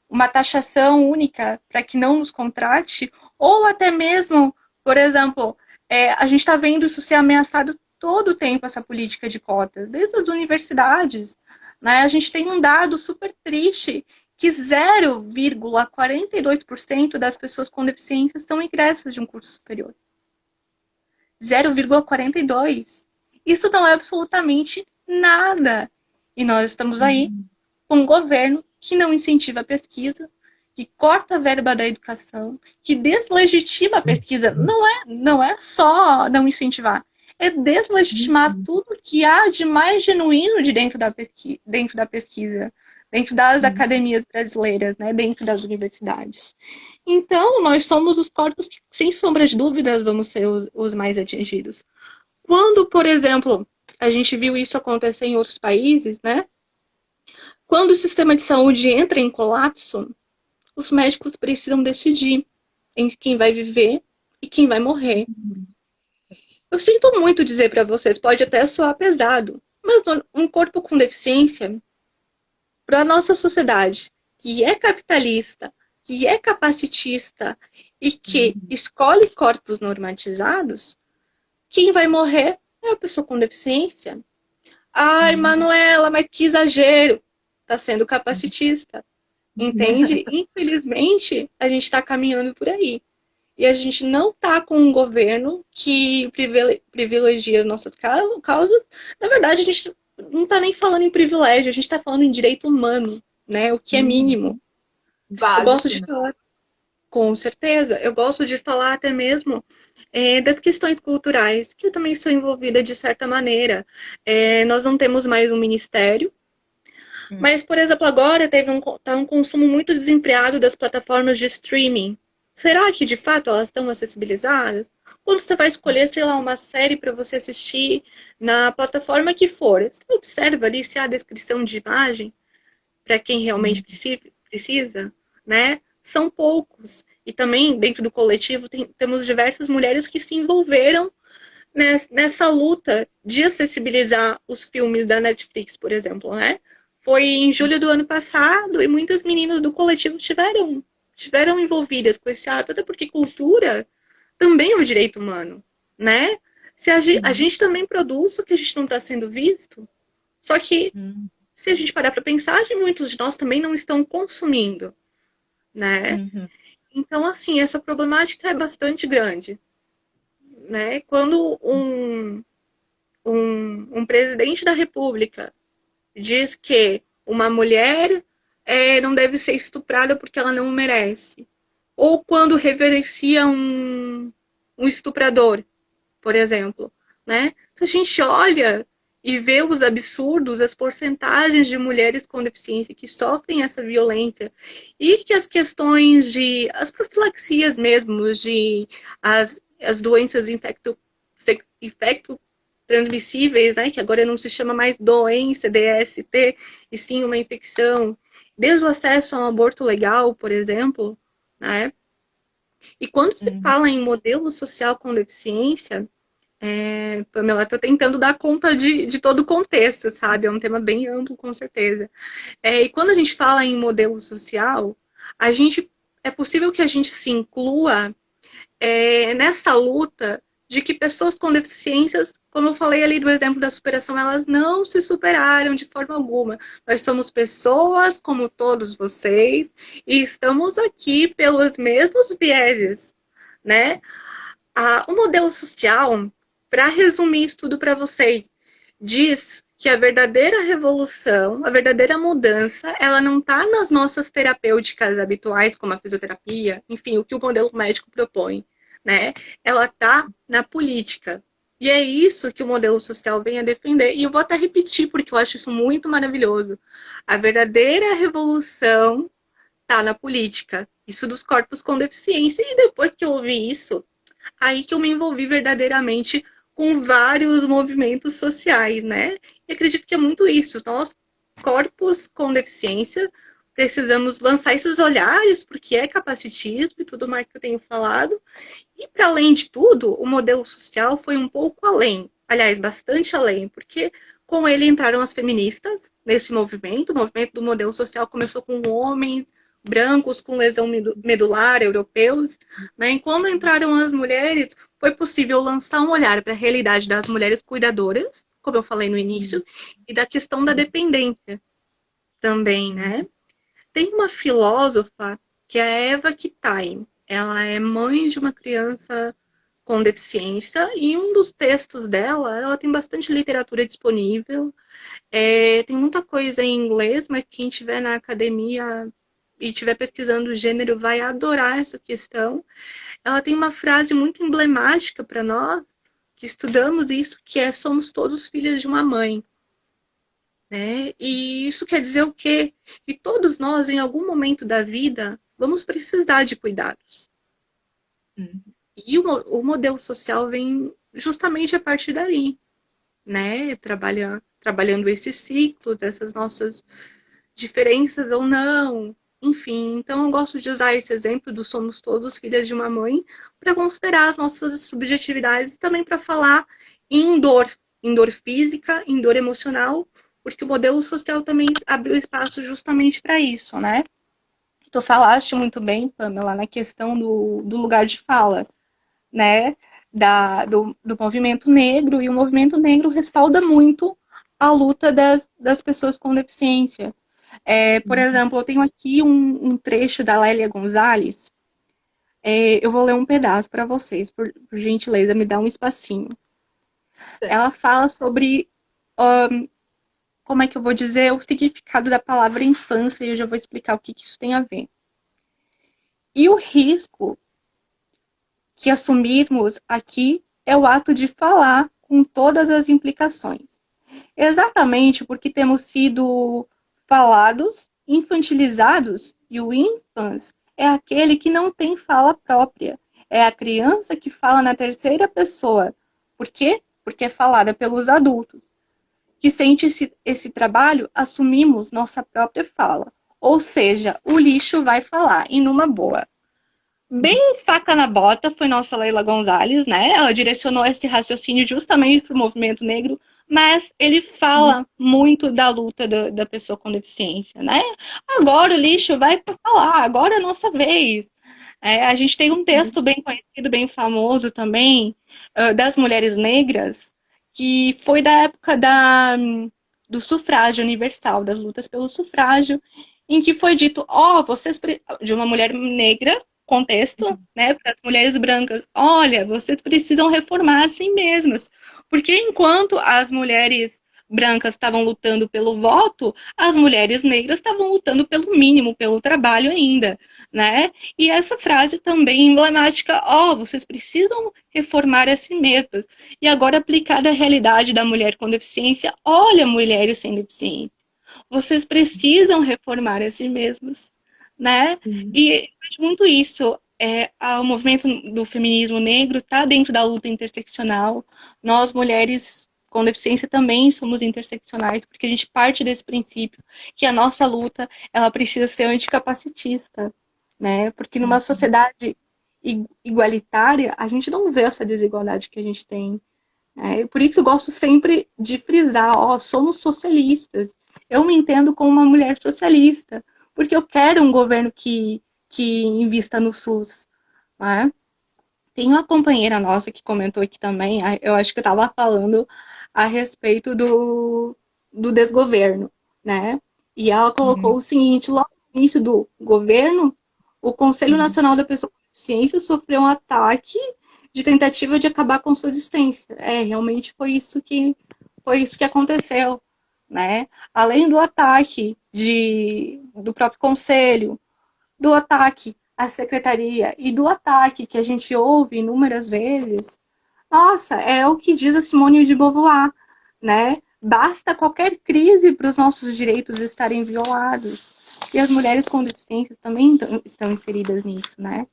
uma taxação única para que não nos contrate? Ou até mesmo, por exemplo, a gente está vendo isso ser ameaçado todo o tempo, essa política de cotas, desde as universidades. Né? A gente tem um dado super triste, que 0,42% das pessoas com deficiência são egressas de um curso superior. 0,42%. Isso não é absolutamente nada. E nós estamos aí com um governo que não incentiva a pesquisa, que corta a verba da educação, que deslegitima a pesquisa. Não é só não incentivar, é deslegitimar tudo que há de mais genuíno de dentro da pesquisa, dentro das academias brasileiras, né, dentro das universidades. Então, nós somos os corpos que, sem sombra de dúvidas, vamos ser os mais atingidos. Quando, por exemplo, a gente viu isso acontecer em outros países, né? Quando o sistema de saúde entra em colapso, os médicos precisam decidir entre quem vai viver e quem vai morrer. Eu sinto muito dizer para vocês, pode até soar pesado, mas um corpo com deficiência, para a nossa sociedade, que é capitalista, que é capacitista e que escolhe corpos normatizados, quem vai morrer é a pessoa com deficiência. Ai, Manuela, mas que exagero! Está sendo capacitista. Entende? Infelizmente, a gente está caminhando por aí. E a gente não está com um governo que privilegia as nossas causas. Na verdade, a gente não está nem falando em privilégio, a gente está falando em direito humano, né? O que é mínimo. Básico, eu gosto de falar, com certeza, eu gosto de falar até mesmo das questões culturais, que eu também sou envolvida de certa maneira. Nós não temos mais um ministério, mas, por exemplo, agora tá um consumo muito desenfreado das plataformas de streaming. Será que, de fato, elas estão acessibilizadas? Quando você vai escolher, sei lá, uma série para você assistir na plataforma que for, você observa ali se há descrição de imagem para quem realmente precisa, né? São poucos. E também, dentro do coletivo, temos diversas mulheres que se envolveram nessa luta de acessibilizar os filmes da Netflix, por exemplo, né? Foi em julho do ano passado e muitas meninas do coletivo tiveram envolvidas com esse ato, até porque cultura também é um direito humano, né? Se a gente também produz o que a gente não está sendo visto, só que se a gente parar para pensar, muitos de nós também não estão consumindo, né? Então, assim, essa problemática é bastante grande, né? Quando um presidente da República diz que uma mulher não deve ser estuprada porque ela não merece. Ou quando reverencia um estuprador, por exemplo. Né? Se a gente olha e vê os absurdos, as porcentagens de mulheres com deficiência que sofrem essa violência e que as questões as profilaxias mesmo, as doenças infecto transmissíveis, né, que agora não se chama mais doença, DST, e sim uma infecção, desde o acesso a um aborto legal, por exemplo, né? E quando se fala em modelo social com deficiência, Pamela, estou tentando dar conta de todo o contexto, sabe? É um tema bem amplo, com certeza. E quando a gente fala em modelo social, é possível que a gente se inclua nessa luta de que pessoas com deficiências, como eu falei ali do exemplo da superação, elas não se superaram de forma alguma. Nós somos pessoas como todos vocês e estamos aqui pelos mesmos vieses, né? O modelo social, para resumir isso tudo para vocês, diz que a verdadeira revolução, a verdadeira mudança, ela não está nas nossas terapêuticas habituais, como a fisioterapia, enfim, o que o modelo médico propõe, né? Ela está na política. E é isso que o modelo social vem a defender. E eu vou até repetir, porque eu acho isso muito maravilhoso. A verdadeira revolução está na política. Isso dos corpos com deficiência. E depois que eu ouvi isso, aí que eu me envolvi verdadeiramente com vários movimentos sociais, né? E acredito que é muito isso. Nós, corpos com deficiência, precisamos lançar esses olhares, porque é capacitismo e tudo mais que eu tenho falado. E, para além de tudo, o modelo social foi um pouco além. Aliás, bastante além, porque com ele entraram as feministas nesse movimento. O movimento do modelo social começou com homens brancos com lesão medular, europeus, né? E quando entraram as mulheres, foi possível lançar um olhar para a realidade das mulheres cuidadoras, como eu falei no início, e da questão da dependência também, né? Tem uma filósofa que é a Eva Kitay. Ela é mãe de uma criança com deficiência e um dos textos dela, ela tem bastante literatura disponível, tem muita coisa em inglês, mas quem estiver na academia e estiver pesquisando o gênero vai adorar essa questão. Ela tem uma frase muito emblemática para nós, que estudamos isso, que é somos todos filhos de uma mãe, né? E isso quer dizer o quê? Que todos nós, em algum momento da vida, vamos precisar de cuidados. Uhum. E o modelo social vem justamente a partir daí, né? Trabalhando esses ciclos, essas nossas diferenças ou não. Enfim, então eu gosto de usar esse exemplo do somos todos filhas de uma mãe para considerar as nossas subjetividades e também para falar em dor física, em dor emocional, porque o modelo social também abriu espaço justamente para isso, né? Tu falaste muito bem, Pamela, na questão do lugar de fala, né? Do movimento negro, e o movimento negro respalda muito a luta das pessoas com deficiência. Por exemplo, eu tenho aqui um trecho da Lélia Gonzalez. Eu vou ler um pedaço para vocês, por gentileza, me dá um espacinho. Certo. Ela fala sobre, como é que eu vou dizer, o significado da palavra infância, e eu já vou explicar o que isso tem a ver. E o risco que assumirmos aqui é o ato de falar com todas as implicações. Exatamente porque temos sido falados, infantilizados, e o infans é aquele que não tem fala própria. É a criança que fala na terceira pessoa. Por quê? Porque é falada pelos adultos. Que sente esse trabalho, assumimos nossa própria fala. Ou seja, o lixo vai falar, e numa boa. Bem faca na bota foi nossa Leila Gonzalez, né? Ela direcionou esse raciocínio justamente para o movimento negro, mas ele fala muito da luta da pessoa com deficiência, né? Agora o lixo vai para falar, agora é a nossa vez. A gente tem um texto bem conhecido, bem famoso também, das mulheres negras, que foi da época do sufrágio universal, das lutas pelo sufrágio, em que foi dito, vocês, de uma mulher negra, contexto, né, para as mulheres brancas, olha, vocês precisam reformar a si mesmas, porque enquanto as mulheres brancas estavam lutando pelo voto, as mulheres negras estavam lutando pelo mínimo, pelo trabalho ainda, né? E essa frase também emblemática, vocês precisam reformar a si mesmas. E agora aplicada à realidade da mulher com deficiência, olha, mulheres sem deficiência, vocês precisam reformar a si mesmas, né? E muito isso, o movimento do feminismo negro está dentro da luta interseccional. Nós, mulheres com deficiência, também somos interseccionais, porque a gente parte desse princípio que a nossa luta ela precisa ser anticapacitista, né? Porque numa sociedade igualitária, a gente não vê essa desigualdade que a gente tem. Por isso que eu gosto sempre de frisar, somos socialistas. Eu me entendo como uma mulher socialista, porque eu quero um governo que invista no SUS. Né? Tem uma companheira nossa que comentou aqui também, eu acho que eu estava falando a respeito do desgoverno, né? E ela colocou o seguinte, logo no início do governo, o Conselho Nacional da Pessoa com Deficiência sofreu um ataque de tentativa de acabar com sua existência. Realmente foi isso que aconteceu, né? Além do ataque do próprio conselho, do ataque à secretaria e do ataque que a gente ouve inúmeras vezes, nossa, é o que diz a Simone de Beauvoir, né? Basta qualquer crise para os nossos direitos estarem violados. E as mulheres com deficiências também estão inseridas nisso, né?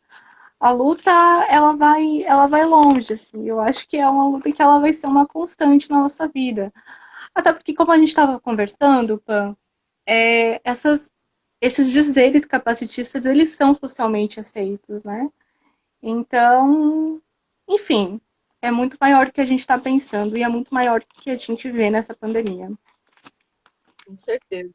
A luta, ela vai longe, assim. Eu acho que é uma luta que ela vai ser uma constante na nossa vida. Até porque, como a gente estava conversando, Pan, esses dizeres capacitistas, eles são socialmente aceitos, né? Então, enfim, é muito maior do que a gente está pensando e é muito maior do que a gente vê nessa pandemia. Com certeza.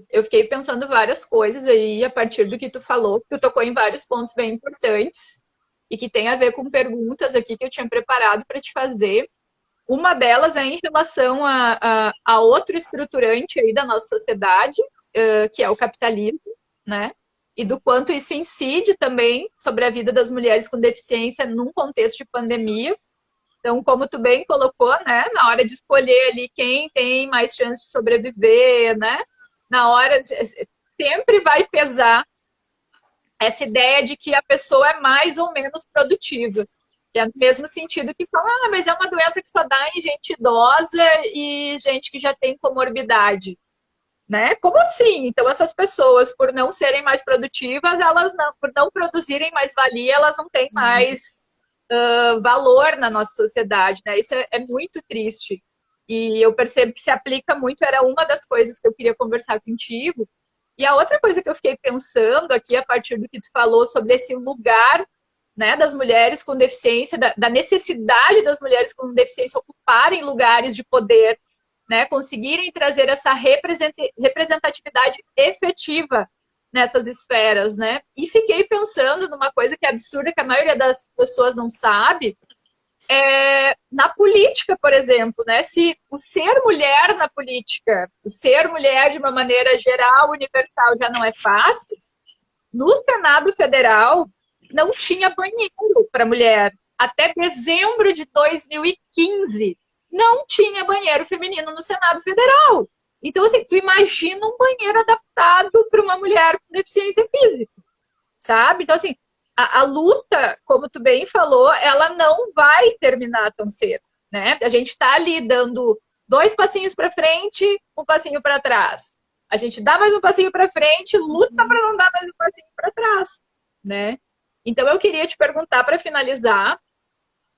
Eu fiquei pensando várias coisas aí a partir do que tu falou, tu tocou em vários pontos bem importantes e que tem a ver com perguntas aqui que eu tinha preparado para te fazer. Uma delas é em relação a outro estruturante aí da nossa sociedade, que é o capitalismo, né? E do quanto isso incide também sobre a vida das mulheres com deficiência num contexto de pandemia. Então, como tu bem colocou, né, na hora de escolher ali quem tem mais chance de sobreviver, né, na hora sempre vai pesar essa ideia de que a pessoa é mais ou menos produtiva. Que é no mesmo sentido que fala, mas é uma doença que só dá em gente idosa e gente que já tem comorbidade, né? Como assim? Então essas pessoas, por não serem mais produtivas, elas não, por não produzirem mais valia, elas não têm mais valor na nossa sociedade, né? Isso é muito triste. E eu percebo que se aplica muito, era uma das coisas que eu queria conversar contigo. E a outra coisa que eu fiquei pensando aqui, a partir do que tu falou sobre esse lugar, né, das mulheres com deficiência, da necessidade das mulheres com deficiência ocuparem lugares de poder, né, conseguirem trazer essa representatividade efetiva nessas esferas, né? E fiquei pensando numa coisa que é absurda, que a maioria das pessoas não sabe, na política, por exemplo, né? Se o ser mulher na política, o ser mulher de uma maneira geral, universal, já não é fácil, no Senado Federal não tinha banheiro para mulher. Até dezembro de 2015, não tinha banheiro feminino no Senado Federal. Então, assim, tu imagina um banheiro adaptado para uma mulher com deficiência física, sabe? Então, assim, a luta, como tu bem falou, ela não vai terminar tão cedo, né? A gente está ali dando 2 passinhos para frente, 1 passinho para trás. A gente dá mais 1 passinho para frente, luta para não dar mais 1 passinho para trás, né? Então eu queria te perguntar para finalizar,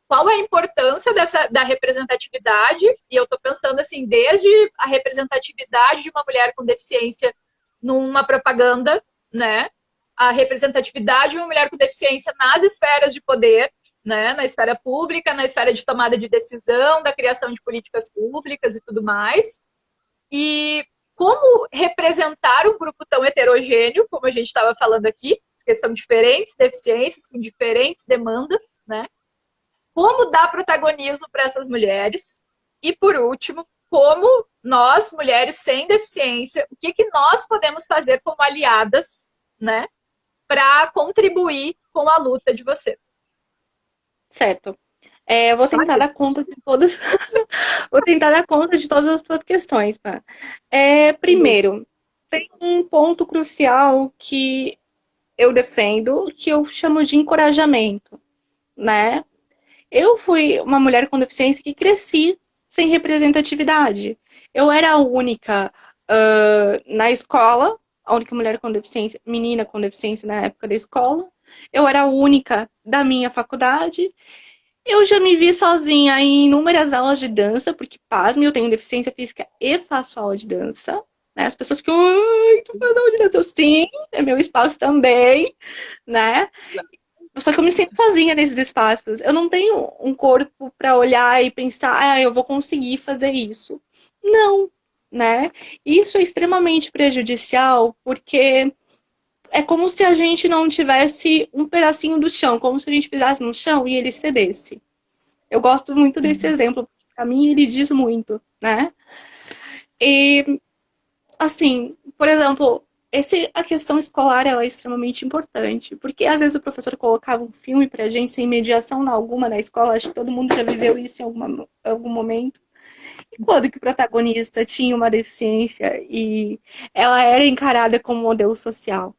qual é a importância da representatividade? E eu estou pensando assim, desde a representatividade de uma mulher com deficiência numa propaganda, né? A representatividade de uma mulher com deficiência nas esferas de poder, né? Na esfera pública, na esfera de tomada de decisão, da criação de políticas públicas e tudo mais. E como representar um grupo tão heterogêneo, como a gente estava falando aqui, porque são diferentes deficiências, com diferentes demandas, né? Como dar protagonismo para essas mulheres? E, por último, como nós, mulheres sem deficiência, o que nós podemos fazer como aliadas, né? Para contribuir com a luta de você. Certo. Eu vou tentar dar conta de todas. Vou tentar dar conta de todas as tuas questões, tá? Primeiro, tem um ponto crucial que eu defendo, que eu chamo de encorajamento, né? Eu fui uma mulher com deficiência que cresci sem representatividade. Eu era a única na escola, a única mulher com deficiência, menina com deficiência na época da escola. Eu era a única da minha faculdade. Eu já me vi sozinha em inúmeras aulas de dança, porque, pasme, eu tenho deficiência física e faço aula de dança. Né? As pessoas que, ai, tu faz aula de dança? Eu, sim, é meu espaço também, né? Só que eu me sinto sozinha nesses espaços. Eu não tenho um corpo para olhar e pensar, eu vou conseguir fazer isso. Não, né? Isso é extremamente prejudicial, porque é como se a gente não tivesse um pedacinho do chão, como se a gente pisasse no chão e ele cedesse. Eu gosto muito desse exemplo, porque pra mim ele diz muito, né? E, assim, por exemplo, a questão escolar ela é extremamente importante, porque às vezes o professor colocava um filme pra gente sem mediação alguma na escola, acho que todo mundo já viveu isso em algum momento. E quando que o protagonista tinha uma deficiência e ela era encarada como modelo social?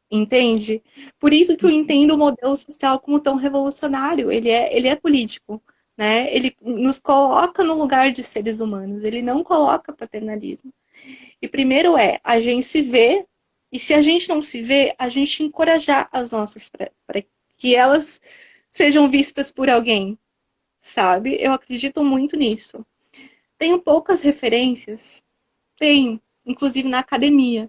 Entende? Por isso que eu entendo o modelo social como tão revolucionário. Ele é político, né? Ele nos coloca no lugar de seres humanos. Ele não coloca paternalismo. E primeiro a gente se vê, e se a gente não se vê, a gente encorajar as nossas para que elas sejam vistas por alguém, sabe? Eu acredito muito nisso. Tenho poucas referências, tenho, inclusive na academia.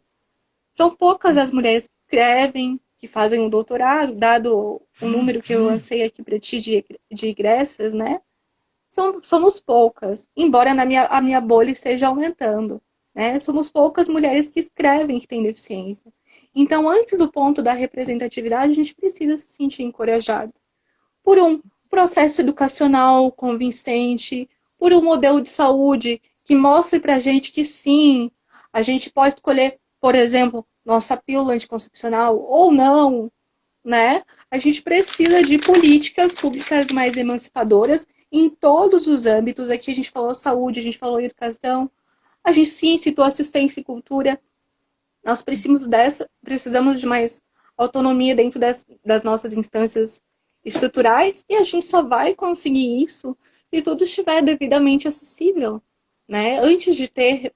São poucas as mulheres que escrevem, que fazem um doutorado, dado o número que eu lancei aqui para ti de egressas, né? Somos poucas, embora a minha bolha esteja aumentando. Né? Somos poucas mulheres que escrevem que têm deficiência. Então, antes do ponto da representatividade, a gente precisa se sentir encorajado por um processo educacional convincente, por um modelo de saúde que mostre para a gente que sim, a gente pode escolher, por exemplo, nossa pílula anticoncepcional ou não, né? A gente precisa de políticas públicas mais emancipadoras em todos os âmbitos. Aqui a gente falou saúde, a gente falou educação, a gente sim citou assistência e cultura. Nós precisamos de mais autonomia dentro das nossas instâncias estruturais, e a gente só vai conseguir isso se tudo estiver devidamente acessível, né? Antes de ter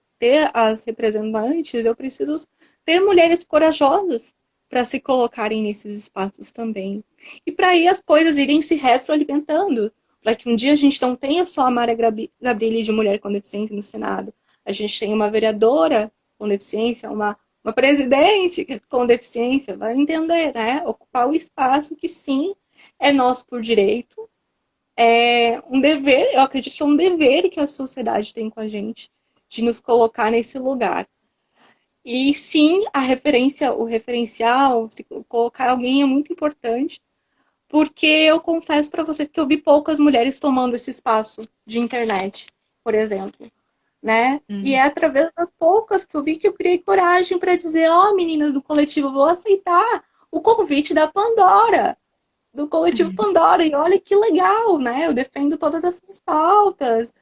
as representantes, eu preciso ter mulheres corajosas para se colocarem nesses espaços também. E para aí as coisas irem se retroalimentando, para que um dia a gente não tenha só a Mara Gabrilli de mulher com deficiência no Senado, a gente tenha uma vereadora com deficiência, uma presidente com deficiência, vai entender, né? Ocupar o espaço que sim é nosso por direito, é um dever, eu acredito que é um dever que a sociedade tem com a gente, de nos colocar nesse lugar. E sim, a referência, o referencial, se colocar alguém é muito importante, porque eu confesso para vocês que eu vi poucas mulheres tomando esse espaço de internet, por exemplo, né? E é através das poucas que eu vi que eu criei coragem para dizer, ó, meninas do coletivo, vou aceitar o convite da Pandora, do coletivo Pandora, e olha que legal, né? Eu defendo todas essas pautas,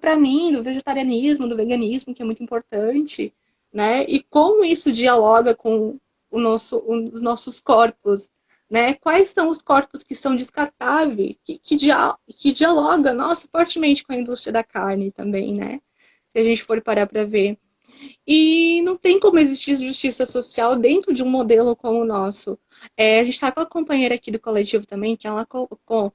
para mim, do vegetarianismo, do veganismo, que é muito importante, né? E como isso dialoga com os nossos corpos, né? Quais são os corpos que são descartáveis, que dialoga, nossa, fortemente com a indústria da carne também, né? Se a gente for parar para ver. E não tem como existir justiça social dentro de um modelo como o nosso. A gente está com a companheira aqui do coletivo também, que ela colocou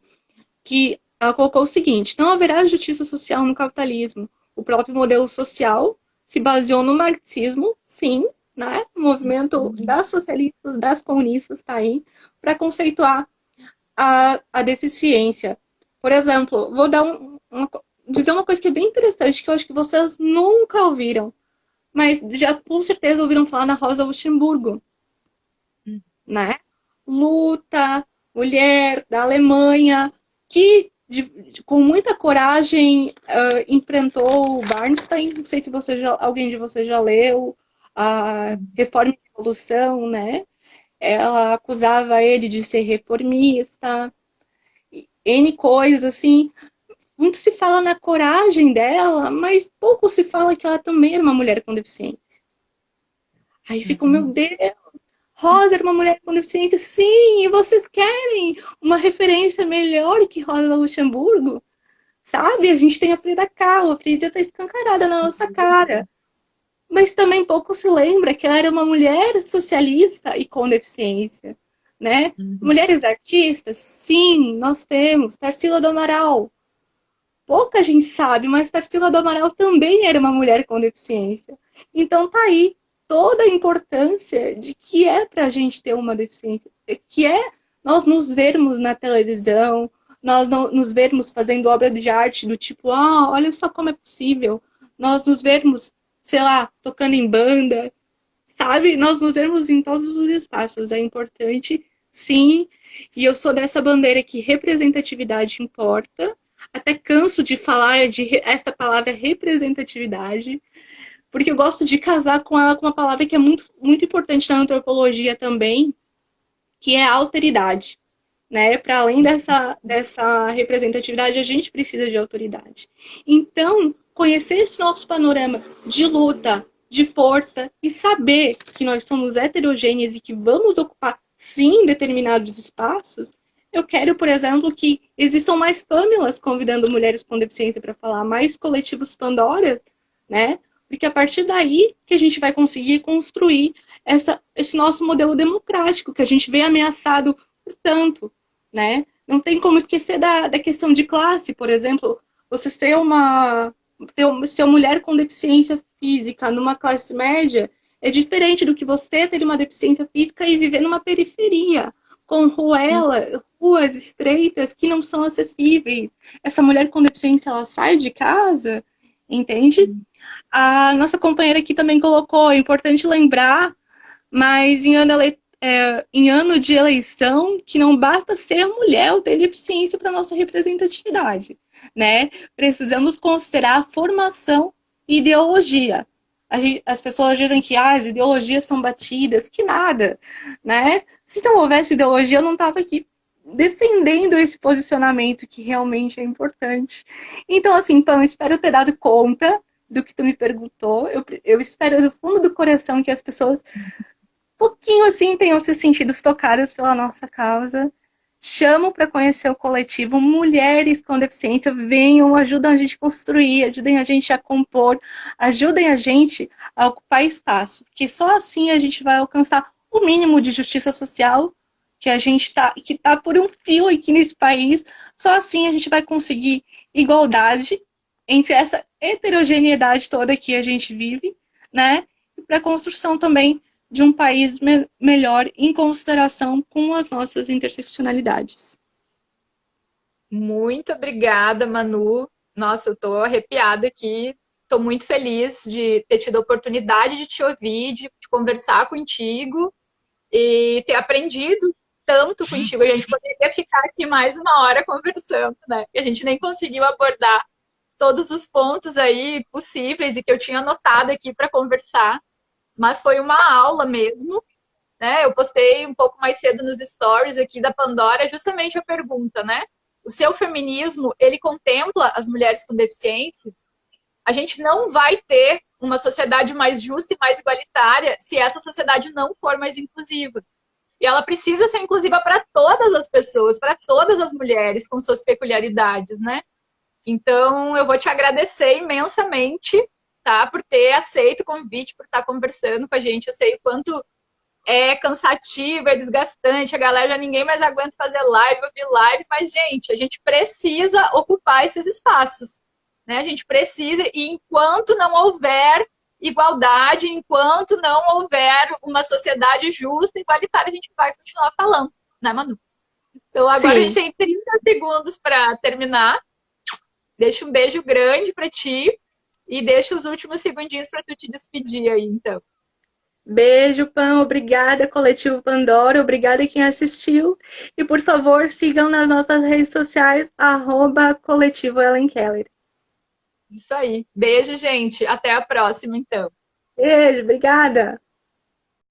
o seguinte: não haverá justiça social no capitalismo. O próprio modelo social se baseou no marxismo, sim, né? O movimento das socialistas, das comunistas está aí para conceituar a deficiência. Por exemplo, vou dar dizer uma coisa que é bem interessante, que eu acho que vocês nunca ouviram, mas já com certeza ouviram falar na Rosa Luxemburgo, né? Luta, mulher da Alemanha, que com muita coragem enfrentou o Bernstein. Não sei se alguém de vocês já leu a Reforma e Revolução, né? Ela acusava ele de ser reformista, N coisas assim. Muito se fala na coragem dela, mas pouco se fala que ela também era uma mulher com deficiência. Aí fica, meu Deus, Rosa era uma mulher com deficiência, sim, e vocês querem uma referência melhor que Rosa Luxemburgo? Sabe? A gente tem a Frida Kahlo, a Frida está escancarada na nossa cara. Mas também pouco se lembra que ela era uma mulher socialista e com deficiência, né? Mulheres artistas, sim, nós temos. Tarsila do Amaral. Pouca gente sabe, mas Tarsila do Amaral também era uma mulher com deficiência. Então tá aí toda a importância de que é para a gente ter uma deficiência, que é nós nos vermos na televisão, nós nos vermos fazendo obra de arte do tipo, olha só como é possível, nós nos vermos, sei lá, tocando em banda, sabe? Nós nos vermos em todos os espaços, é importante, sim, e eu sou dessa bandeira que representatividade importa, até canso de falar essa palavra representatividade, porque eu gosto de casar com ela com uma palavra que é muito, muito importante na antropologia também, que é a alteridade. Né? Para além dessa representatividade, a gente precisa de autoridade. Então, conhecer esse nosso panorama de luta, de força e saber que nós somos heterogêneas e que vamos ocupar, sim, determinados espaços, eu quero, por exemplo, que existam mais Pamelas convidando mulheres com deficiência para falar, mais coletivos Pandora, né? Porque a partir daí que a gente vai conseguir construir esse nosso modelo democrático, que a gente vê ameaçado por tanto, né? Não tem como esquecer da questão de classe, por exemplo, você ser ser uma mulher com deficiência física numa classe média é diferente do que você ter uma deficiência física e viver numa periferia, com ruas estreitas que não são acessíveis. Essa mulher com deficiência, ela sai de casa, entende? A nossa companheira aqui também colocou, é importante lembrar, mas em ano de eleição, que não basta ser mulher ou ter deficiência para nossa representatividade, né? Precisamos considerar a formação e ideologia. As pessoas dizem que as ideologias são batidas, que nada, né? Se não houvesse ideologia, eu não estava aqui defendendo esse posicionamento que realmente é importante. Então, assim, Pam, espero ter dado conta do que tu me perguntou. Eu espero do fundo do coração que as pessoas pouquinho assim tenham se sentido tocadas pela nossa causa. chamo para conhecer o coletivo. Mulheres com deficiência, venham, ajudam a gente a construir, ajudem a gente a compor, ajudem a gente a ocupar espaço, porque só assim a gente vai alcançar o mínimo de justiça social que a gente que tá por um fio aqui nesse país. Só assim a gente vai conseguir igualdade entre essa heterogeneidade toda que a gente vive, né? E para a construção também de um país melhor em consideração com as nossas interseccionalidades. Muito obrigada, Manu. Nossa, eu tô arrepiada aqui. Tô muito feliz de ter tido a oportunidade de te ouvir, de conversar contigo e ter aprendido tanto contigo. A gente poderia ficar aqui mais uma hora conversando, né? E a gente nem conseguiu abordar todos os pontos aí possíveis e que eu tinha anotado aqui para conversar, mas foi uma aula mesmo, né? Eu postei um pouco mais cedo nos stories aqui da Pandora justamente a pergunta, né? O seu feminismo, ele contempla as mulheres com deficiência? A gente não vai ter uma sociedade mais justa e mais igualitária se essa sociedade não for mais inclusiva. E ela precisa ser inclusiva para todas as pessoas, para todas as mulheres com suas peculiaridades, né? Então, eu vou te agradecer imensamente, tá? Por ter aceito o convite, por estar conversando com a gente. Eu sei o quanto é cansativo, é desgastante, a galera já ninguém mais aguenta fazer live, ouvir live, mas, gente, a gente precisa ocupar esses espaços, né? A gente precisa, e enquanto não houver igualdade, enquanto não houver uma sociedade justa e igualitária, a gente vai continuar falando, né, Manu? Então, agora a gente Sim. tem 30 segundos para terminar. Deixa um beijo grande para ti e deixa os últimos segundinhos para tu te despedir aí, então. Beijo, Pan. Obrigada, Coletivo Pandora. Obrigada quem assistiu. E, por favor, sigam nas nossas redes sociais, @Coletivo Ellen Keller. Isso aí. Beijo, gente. Até a próxima, então. Beijo, obrigada.